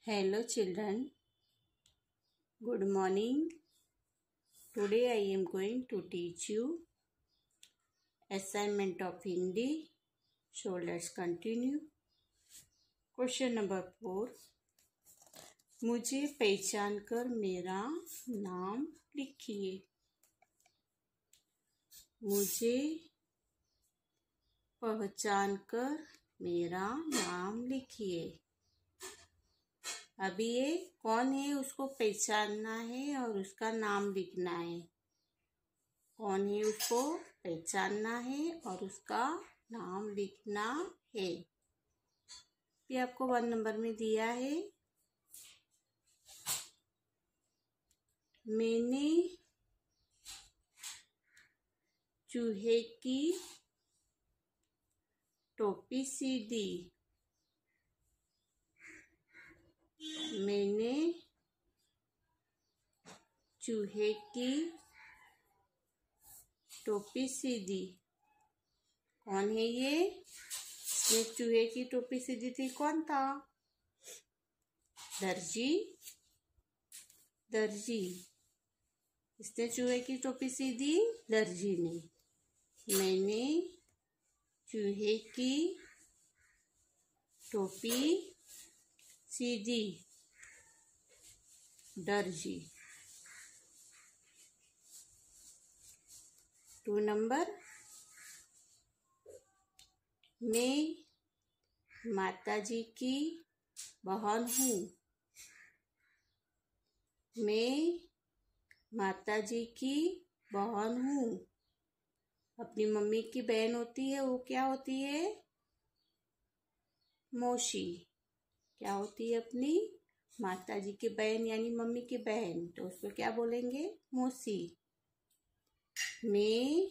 Hello children, good morning. Today I am going to teach you assignment of Hindi. So let's continue. Question number 4. मुझे पहचान कर मेरा नाम लिखिए। मुझे पहचान कर मेरा नाम लिखिए। अभी ये कौन है उसको पहचानना है और उसका नाम लिखना है। कौन है उसको पहचानना है और उसका नाम लिखना है। ये आपको 1 नंबर में दिया है। मैंने चूहे की टोपी सी दी। मैंने चूहे की टोपी सी दी। कौन है ये? इसने चूहे की टोपी सी दी थी, कौन था? दर्जी। दर्जी। इसने चूहे की टोपी सी दी दर्जी ने। मैंने चूहे की टोपी सी दी दर्जी। 2 नंबर। मैं माताजी की बहन हूँ। मैं माताजी की बहन हूँ। अपनी मम्मी की बहन होती है, वो क्या होती है? मौसी। क्या होती है? अपनी माताजी की बहन यानी मम्मी की बहन, तो उसको क्या बोलेंगे? मौसी। मैं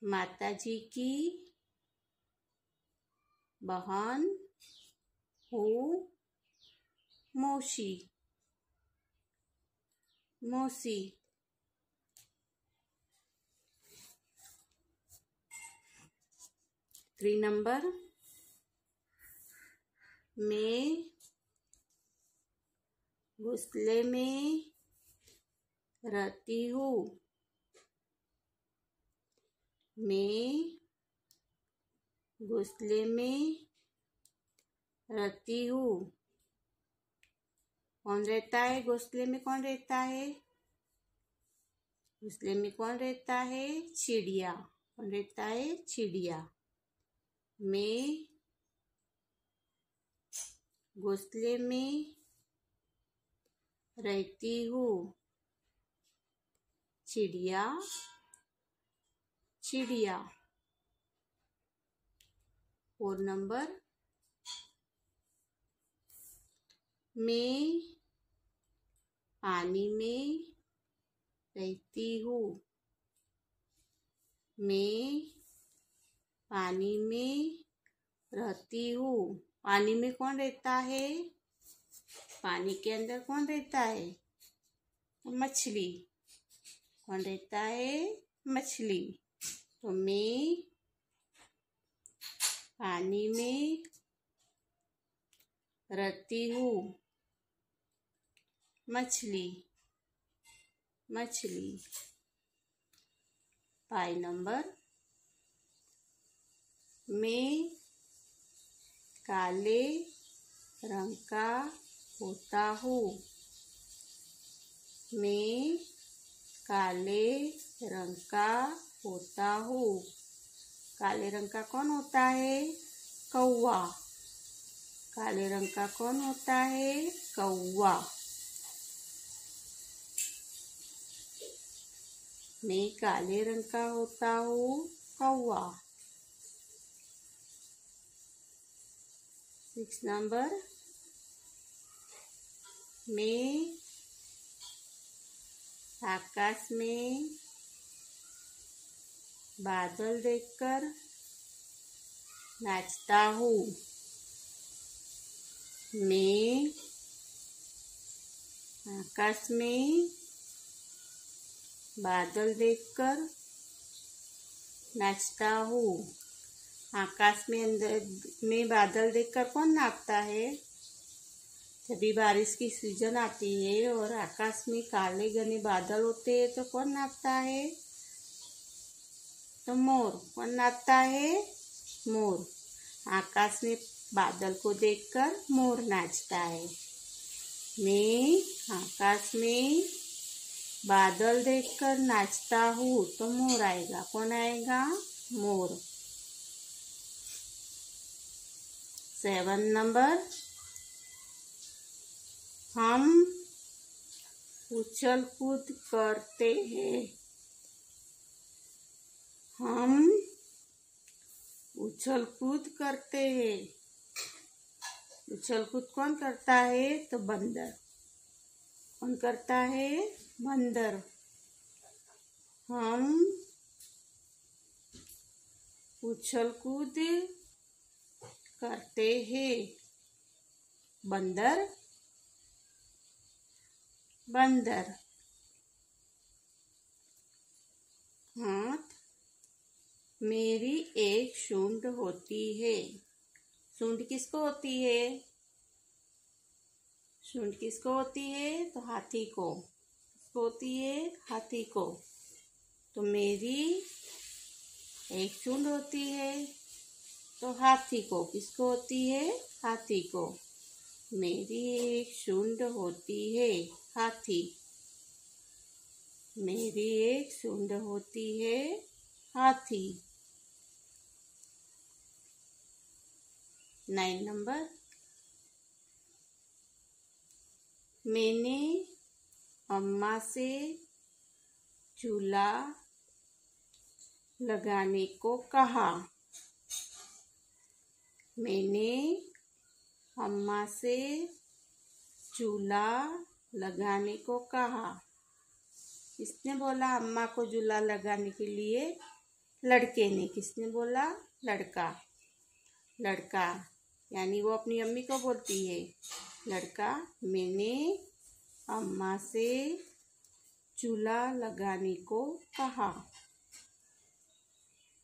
माताजी की बहन हूँ। मौसी। मौसी। 3 नंबर। मैं घोंसले में रहती हूँ। मैं घोंसले में रहती हूँ। कौन रहता है घोंसले में? कौन रहता है घोंसले में? कौन रहता है? चिड़िया। कौन रहता है? चिड़िया। मैं घोंसले में रहती हूँ। चिड़िया। चिड़िया। 4 नंबर। मैं पानी में रहती हूँ। मैं पानी में रहती हूँ। पानी में कौन रहता है? पानी के अंदर कौन रहता है? मछली। कौन रहता है? मछली। तो मैं पानी में रहती हूँ। मछली। मछली। 5 नंबर। मैं काले रंग का होता हूँ। मैं काले रंग का होता हूँ। काले रंग का कौन होता है? कौवा। काले रंग का कौन होता है? कौवा। मैं काले रंग का होता हूँ। कौवा। 6 नंबर। मैं आकाश में बादल देखकर नाचता हूँ। मैं आकाश में बादल देखकर नाचता हूँ। आकाश में अंदर में बादल देखकर कौन नापता है? जब भी बारिश की सीजन आती है और आकाश में काले घने बादल होते हैं तो कौन नापता है? तो मोर। कौन नाचता है? मोर। आकाश में बादल को देखकर मोर नाचता है। मैं आकाश में बादल देखकर नाचता हूँ तो मोर आएगा। कौन आएगा? मोर। 7 नंबर, हम उछल कूद करते हैं। हम उछल कूद करते हैं। उछल कूद कौन करता है? तो बंदर। कौन करता है? बंदर। हम उछल कूद करते हैं। बंदर। बंदर। हाथ, मेरी एक सूंड होती है। सूंड किसको होती है? सूंड किसको होती है? तो हाथी को। किसको होती है? हाथी को। तो मेरी एक सूंड होती है तो हाथी को। किसको होती है? हाथी को। मेरी एक सूंड होती है। हाथी। मेरी एक सूंड होती है। हाथी। 9 नंबर, मैंने अम्मा से चूल्हा लगाने को कहा। मैंने अम्मा से चूल्हा लगाने को कहा। किसने बोला अम्मा को चूल्हा लगाने के लिए? लड़के ने। किसने बोला? लड़का। लड़का यानी वो अपनी अम्मी को बोलती है। लड़का, मैंने अम्मा से चूल्हा लगाने को कहा।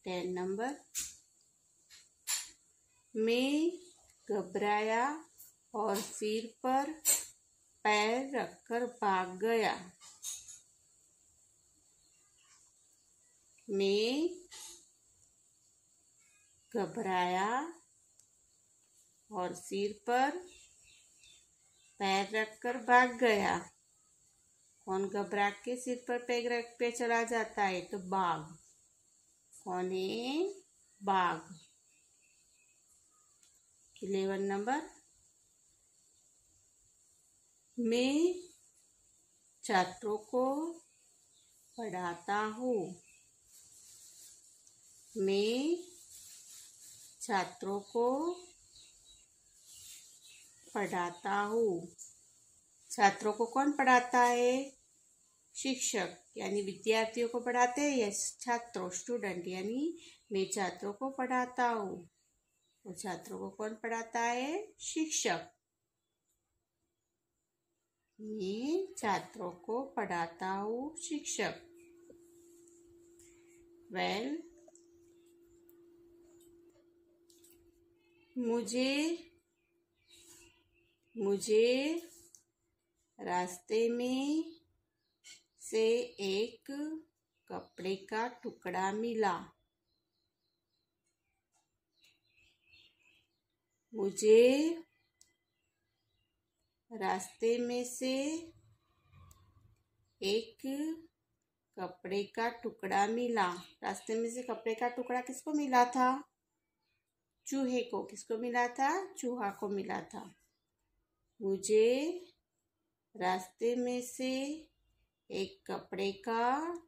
10 नंबर, मैं घबराया और सिर पर पैर रखकर भाग गया। मैं घबराया और सिर पर पैर रखकर भाग गया। कौन घबरा के सिर पर पैर रख पे चला जाता है? तो बाघ। कौन है? बाघ। 11 नंबर, मैं छात्रों को पढ़ाता हूँ। मैं छात्रों को पढ़ाता हूँ। छात्रों को कौन पढ़ाता है? शिक्षक यानी विद्यार्थियों को पढ़ाते हैं या छात्रों स्टूडेंट। यानी मैं छात्रों को पढ़ाता हूँ। तो छात्रों को कौन पढ़ाता है? शिक्षक। मैं छात्रों को पढ़ाता हूँ। शिक्षक। 12, मुझे रास्ते में से एक कपड़े का टुकड़ा मिला। मुझे रास्ते में से एक कपड़े का टुकड़ा मिला। रास्ते में से कपड़े का टुकड़ा किसको मिला था? चूहे को। किसको मिला था? चूहा को मिला था। मुझे रास्ते में से एक कपड़े का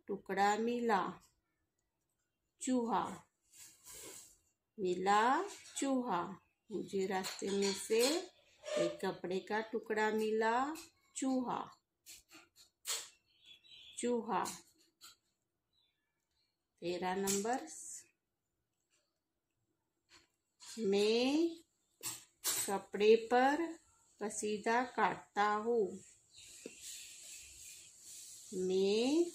टुकड़ा मिला। चूहा। मिला चूहा। मुझे रास्ते में से एक कपड़े का टुकड़ा मिला। चूहा। चूहा। 13 नंबर, मैं कपड़े पर कसीदा काटता हूँ। मैं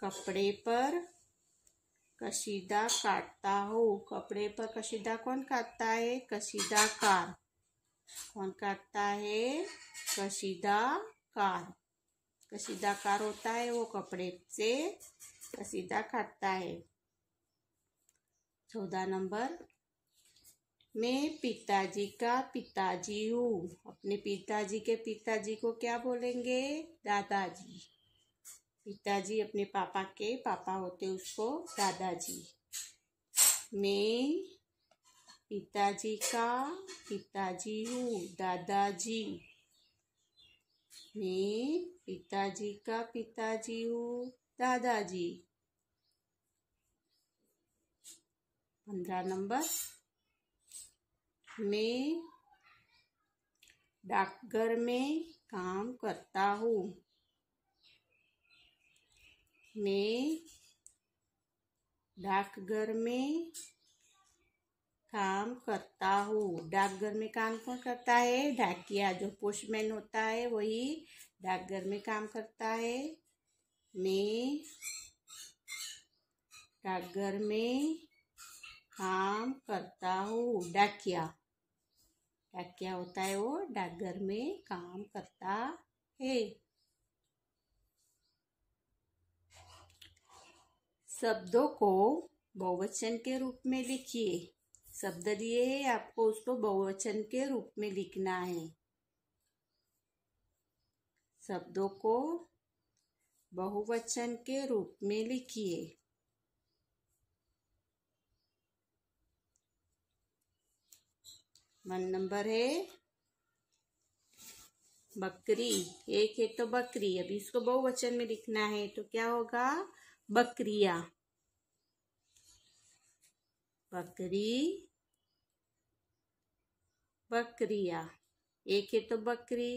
कपड़े पर कशीदा काटता हूँ। कपड़े पर कशीदा कौन काटता है? कशीदाकार। कौन काटता है? कशीदाकार। कशीदाकार होता है वो कपड़े से कशीदा काटता है। 14 नंबर, मैं पिताजी का पिताजी हूँ। अपने पिताजी के पिताजी को क्या बोलेंगे? दादाजी। पिताजी अपने पापा के पापा होते उसको दादाजी। मैं पिताजी का पिताजी हूँ, दादाजी। मैं पिताजी का पिताजी हूँ, दादाजी। 15 नंबर, मैं डाकघर में काम करता हूँ। मैं डाकघर में काम करता हूँ। डाकघर में काम कौन करता है? डाकिया। जो पोस्टमैन होता है वही डाकघर में काम करता है। मैं डाकघर में काम करता हूँ। डाकिया। डाकिया होता है वो डाकघर में काम करता है। शब्दों को बहुवचन के रूप में लिखिए। शब्द दिए हैं आपको, उसको बहुवचन के रूप में लिखना है। शब्दों को बहुवचन के रूप में लिखिए। वन नंबर है बकरी। एक है तो बकरी, अभी इसको बहुवचन में लिखना है तो क्या होगा? बकरिया। बकरी, बकरिया। एक है तो बकरी,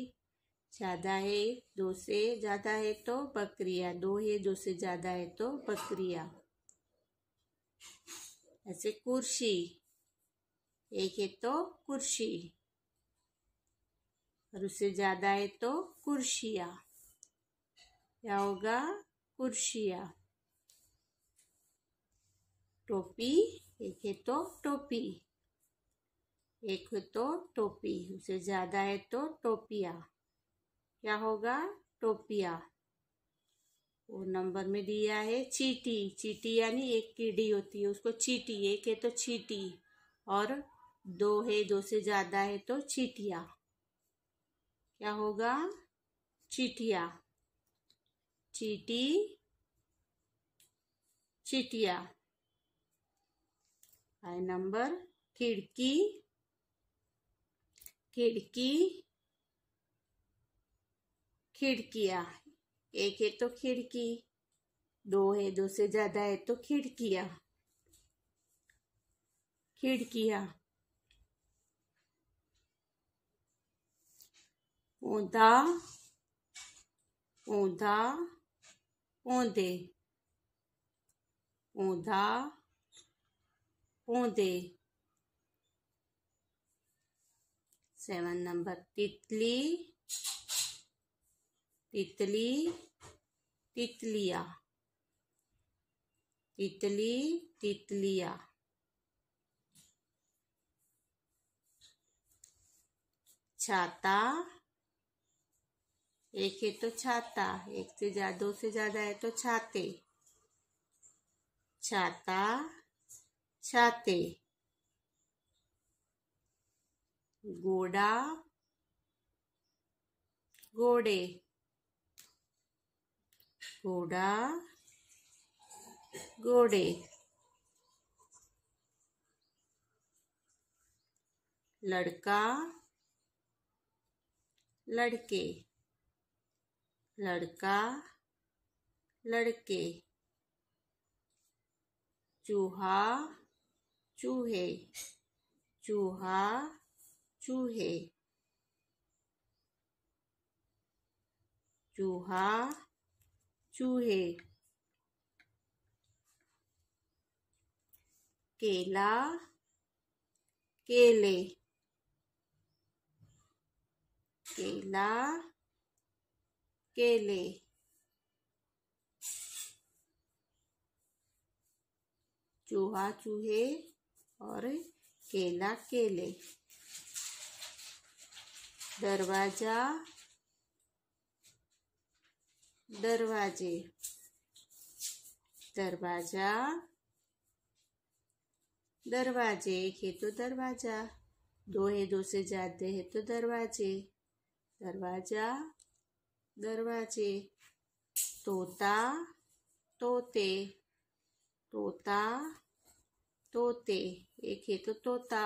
ज्यादा है, दो से ज्यादा है तो बकरिया, दो है दो से ज्यादा है तो बकरिया। ऐसे कुर्सी, एक है तो कुर्सी और उससे ज्यादा है तो कुर्सिया। क्या होगा? कुर्सिया। टोपी, एक है तो टोपी, एक है तो टोपी, उससे ज्यादा है तो टोपिया। क्या होगा? टोपिया। वो नंबर में दिया है चींटी। चींटी यानी एक कीड़ी होती है उसको चींटी, एक है तो चींटी और दो है, दो से ज्यादा है तो चींटिया। क्या होगा? चींटिया। चींटी, चींटिया। 5 नंबर, खिड़की, खिड़की, खिड़किया। एक है तो खिड़की, दो है, दो से ज्यादा है तो खिड़किया। खिड़किया। पौधा, पौधा, पौधे, पौधा, पौधे। 7 नंबर, तितली, तितली, तितलिया। तितली, तितलिया। छाता, एक है तो छाता, एक से ज्यादा, दो से ज्यादा है तो छाते। छाता, छाते। घोड़ा, घोड़े, घोड़ा, घोड़े। लड़का, लड़के, लड़का, लड़के। चूहा, चूहे, चूहा, चूहे। चूहा, चूहे। केला, केले, केला, केले। चूहा चूहे और केला केले। दरवाजा दरवाजे। दरवाजा दरवाजे। एक है तो दरवाजा, दो है, दो से ज्यादा है तो दरवाजे। दरवाजा दरवाजे। तोता तोते। तोता तोते। एक है तो तोता,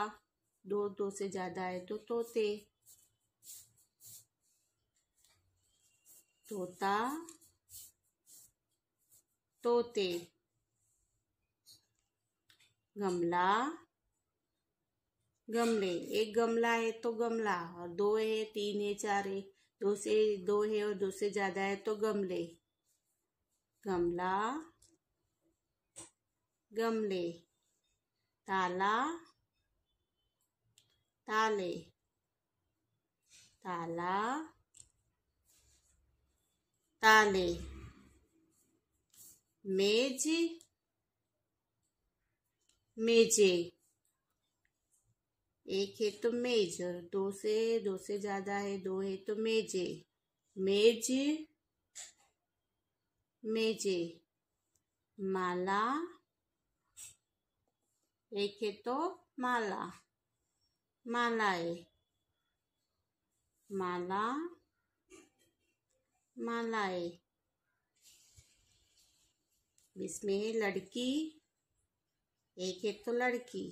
दो, दो से ज्यादा है तो तोते। तोता तोते। गमला गमले। एक गमला है तो गमला, और दो है, तीन है, चार है, दो है और दो से ज्यादा है तो गमले। गमला गमले। ताला ताले। ताला ताले। मेज मेजे। एक है तो मेज, और दो से ज्यादा है, दो है तो मेजे। मेज मेजे। माला। एक है तो माला, मालाए। माला मालाए। इसमें है लड़की। एक है तो लड़की,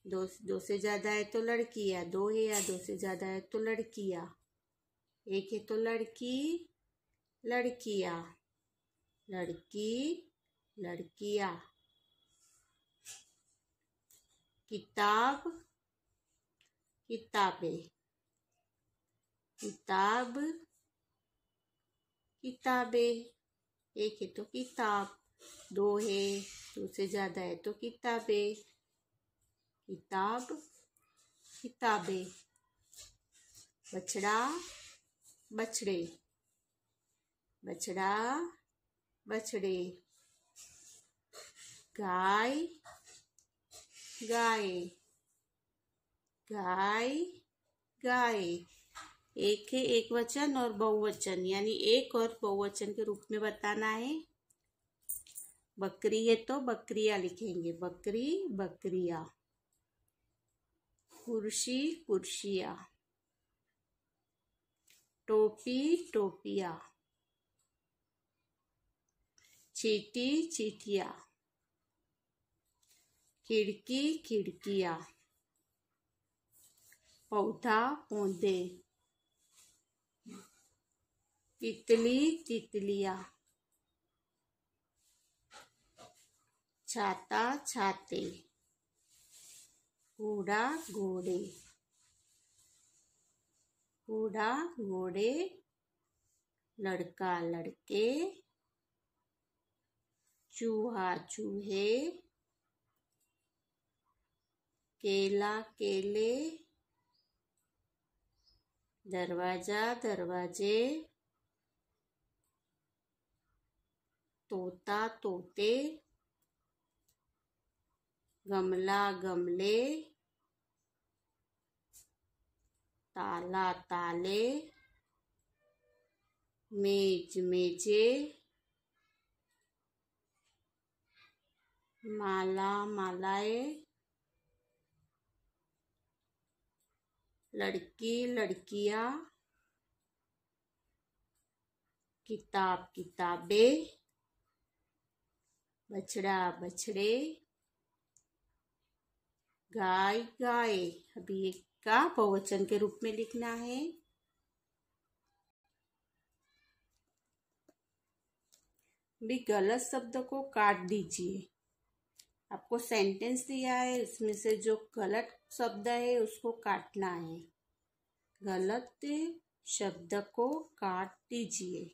दो से ज्यादा है तो लड़कियां, दो है या दो से ज्यादा है तो लड़कियां। एक है तो लड़की लड़कियां। लड़की लड़कियां। किताब किताबें। किताब किताबें। एक है तो किताब, दो है, दो से ज्यादा है तो किताबें। किताब किताबें। बछड़ा बछड़े। बछड़ा बछड़े। गाय गाय। गाय गाय। एक है एक वचन और बहुवचन, यानी एक और बहुवचन के रूप में बताना है। बकरी है तो बकरियां लिखेंगे, बकरी बकरियां। कुर्सी कुर्सियां। टोपी टोपियां। चींटी चींटियां। खिड़की खिड़कियां। पौधा पौधे। तितली तितलियां। छाता छाते। घोड़ा घोड़े। घोड़ा घोड़े। लड़का लड़के। चूहा चूहे। केला केले। दरवाजा दरवाजे। तोता तोते। गमला गमले। ताला ताले। मेज मेजे। माला मालाए। लड़की लड़कियां। किताब किताबें। बछड़ा बछड़े। गाय गाय। अभी एक का बहुवचन के रूप में लिखना है। भी गलत शब्द को काट दीजिए। आपको सेंटेंस दिया है, उसमें से जो गलत शब्द है उसको काटना है। गलत शब्द को काट दीजिए।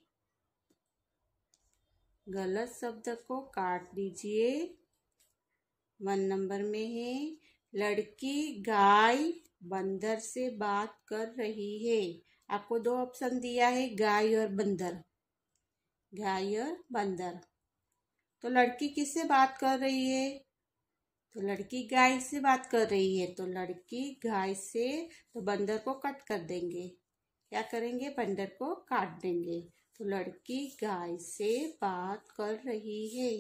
गलत शब्द को काट दीजिए। 1 नंबर में है, लड़की गाय बंदर से बात कर रही है। आपको 2 ऑप्शन दिया है, गाय और बंदर। गाय और बंदर। तो लड़की किससे बात कर रही है? तो लड़की गाय से बात कर रही है। तो लड़की गाय से, तो बंदर को कट कर देंगे। क्या करेंगे? बंदर को काट देंगे। तो लड़की गाय से बात कर रही है।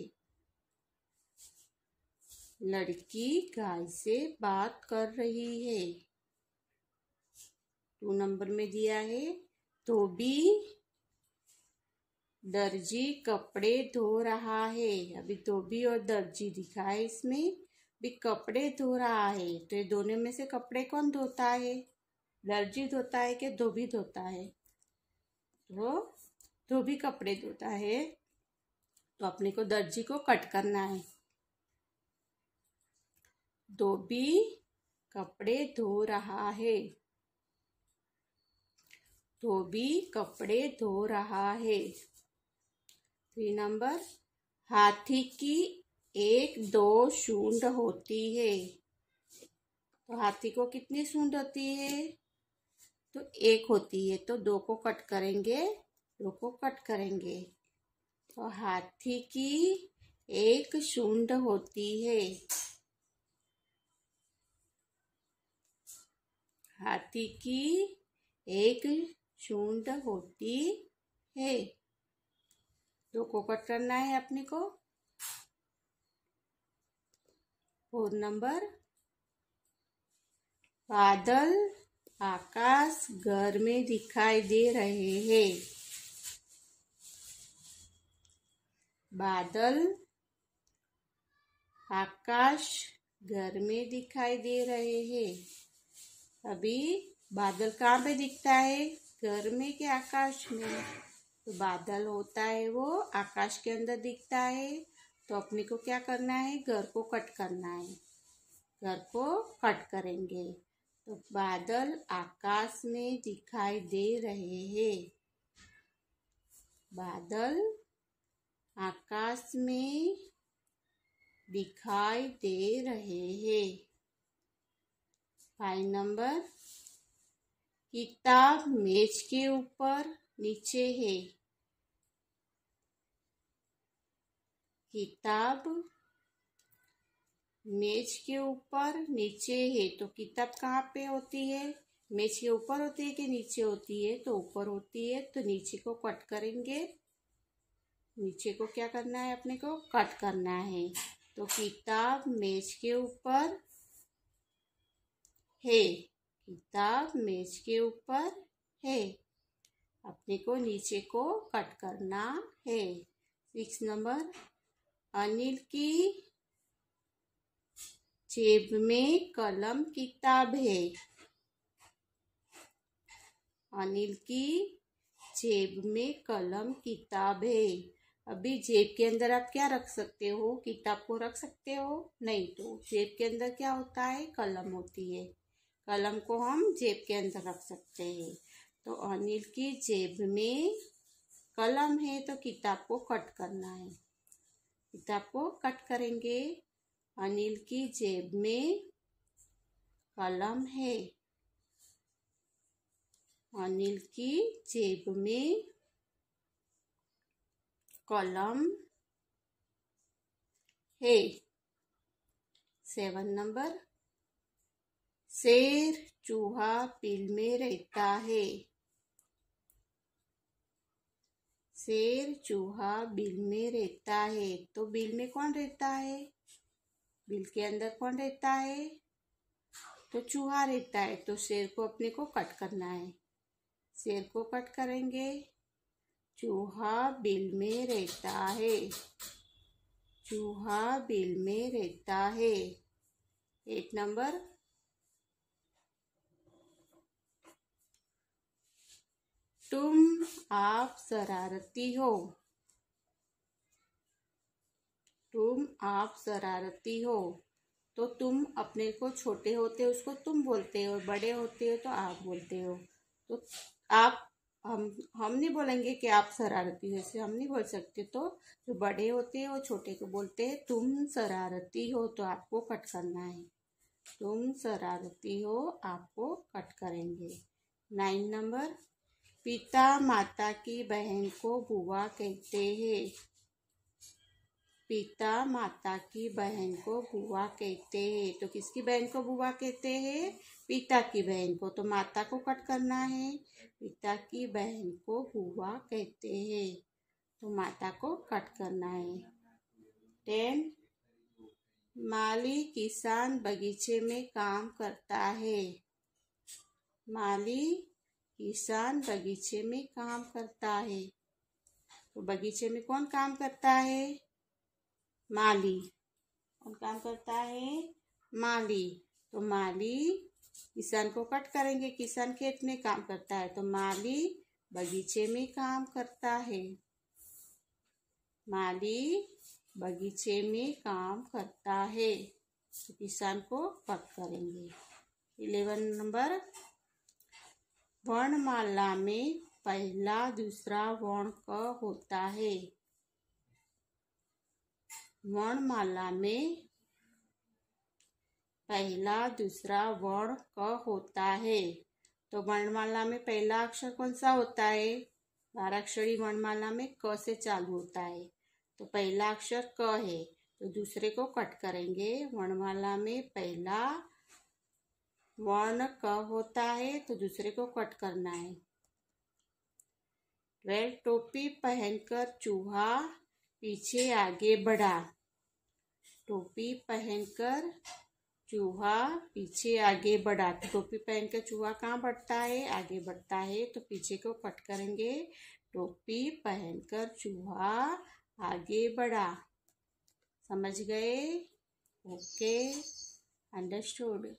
लड़की गाय से बात कर रही है। 2 नंबर में दिया है, धोबी दर्जी कपड़े धो रहा है। अभी धोबी और दर्जी दिखा है इसमें। भी कपड़े धो रहा है, तो ये दोनों में से कपड़े कौन धोता है? दर्जी धोता है कि धोबी धोता है? तो धोबी कपड़े धोता है। तो अपने को दर्जी को कट करना है। धोबी कपड़े धो रहा है। धोबी कपड़े धो रहा है। 3 नंबर, हाथी की 1-2 सूंड होती है। तो हाथी को कितनी सूंड होती है? तो 1 होती है। तो 2 को कट करेंगे। 2 को कट करेंगे। तो हाथी की 1 सूंड होती है। हाथी की 1 सूंड होती है। 2 को कट करना है अपने को। 4 नंबर, बादल आकाश घर में दिखाई दे रहे हैं। बादल आकाश घर में दिखाई दे रहे हैं। अभी बादल कहाँ पे दिखता है? घर में कि आकाश में? तो बादल होता है वो आकाश के अंदर दिखता है। तो अपने को क्या करना है? घर को कट करना है। घर को कट करेंगे। तो बादल आकाश में दिखाई दे रहे हैं। बादल आकाश में दिखाई दे रहे हैं। 5 नंबर, किताब मेज के ऊपर नीचे है। किताब मेज के ऊपर नीचे है। तो किताब कहाँ पे होती है? मेज के ऊपर होती है कि नीचे होती है? तो ऊपर होती है। तो नीचे को कट करेंगे। नीचे को क्या करना है? अपने को कट करना है। तो किताब मेज के ऊपर है। किताब मेज के ऊपर है। अपने को नीचे को कट करना है। 6 नंबर, अनिल की जेब में कलम किताब है। अनिल की जेब में कलम किताब है। अभी जेब के अंदर आप क्या रख सकते हो? किताब को रख सकते हो? नहीं। तो जेब के अंदर क्या होता है? कलम होती है। कलम को हम जेब के अंदर रख सकते हैं। तो अनिल की जेब में कलम है। तो किताब को कट करना है। किताब को कट करेंगे। अनिल की जेब में कलम है। अनिल की जेब में कलम है। 7 नंबर, शेर चूहा बिल में रहता है। शेर चूहा बिल में रहता है। तो बिल में कौन रहता है? बिल के अंदर कौन रहता है? तो चूहा रहता है। तो शेर को अपने को कट करना है। शेर को कट करेंगे। चूहा बिल में रहता है। चूहा बिल में रहता है। 8 नंबर, तुम आप शरारती हो। तुम आप शरारती हो। तो तुम अपने को छोटे होते हो उसको तुम बोलते हो, बड़े होते हो तो आप बोलते हो। तो आप हम नहीं बोलेंगे कि आप शरारती हो, ऐसे हम नहीं बोल सकते। तो जो बड़े होते हैं वो छोटे को बोलते हैं तुम शरारती हो। तो आपको कट करना है। तुम शरारती हो, आपको कट करेंगे। 9 नंबर, पिता माता की बहन को बुआ कहते हैं। पिता माता की बहन को बुआ कहते हैं। तो किसकी बहन को बुआ कहते हैं? पिता की बहन को। तो माता को कट करना है। पिता की बहन को बुआ कहते हैं, तो माता को कट करना है। 10, माली किसान बगीचे में काम करता है। माली किसान बगीचे में काम करता है। तो बगीचे में कौन काम करता है? माली। कौन काम करता है? माली। तो माली किसान को कट करेंगे, किसान खेत में काम करता है, तो माली बगीचे में काम करता है। माली बगीचे में काम करता है, तो किसान को कट करेंगे। 11 नंबर, वर्णमाला में पहला दूसरा वर्ण क होता है। वर्णमाला में पहला दूसरा वर्ण क होता है। तो वर्णमाला में पहला अक्षर कौन सा होता है? 12 अक्षरी वर्णमाला में क से चालू होता है, तो पहला अक्षर क है, तो दूसरे को कट करेंगे। वर्णमाला में पहला वर्ण क होता है, तो दूसरे को कट करना है। 12, टोपी पहनकर चूहा पीछे आगे बढ़ा। टोपी पहनकर चूहा पीछे आगे बढ़ा। तो टोपी पहनकर चूहा कहाँ बढ़ता है? आगे बढ़ता है, तो पीछे को कट करेंगे। टोपी पहनकर चूहा आगे बढ़ा। समझ गए? Okay, understood.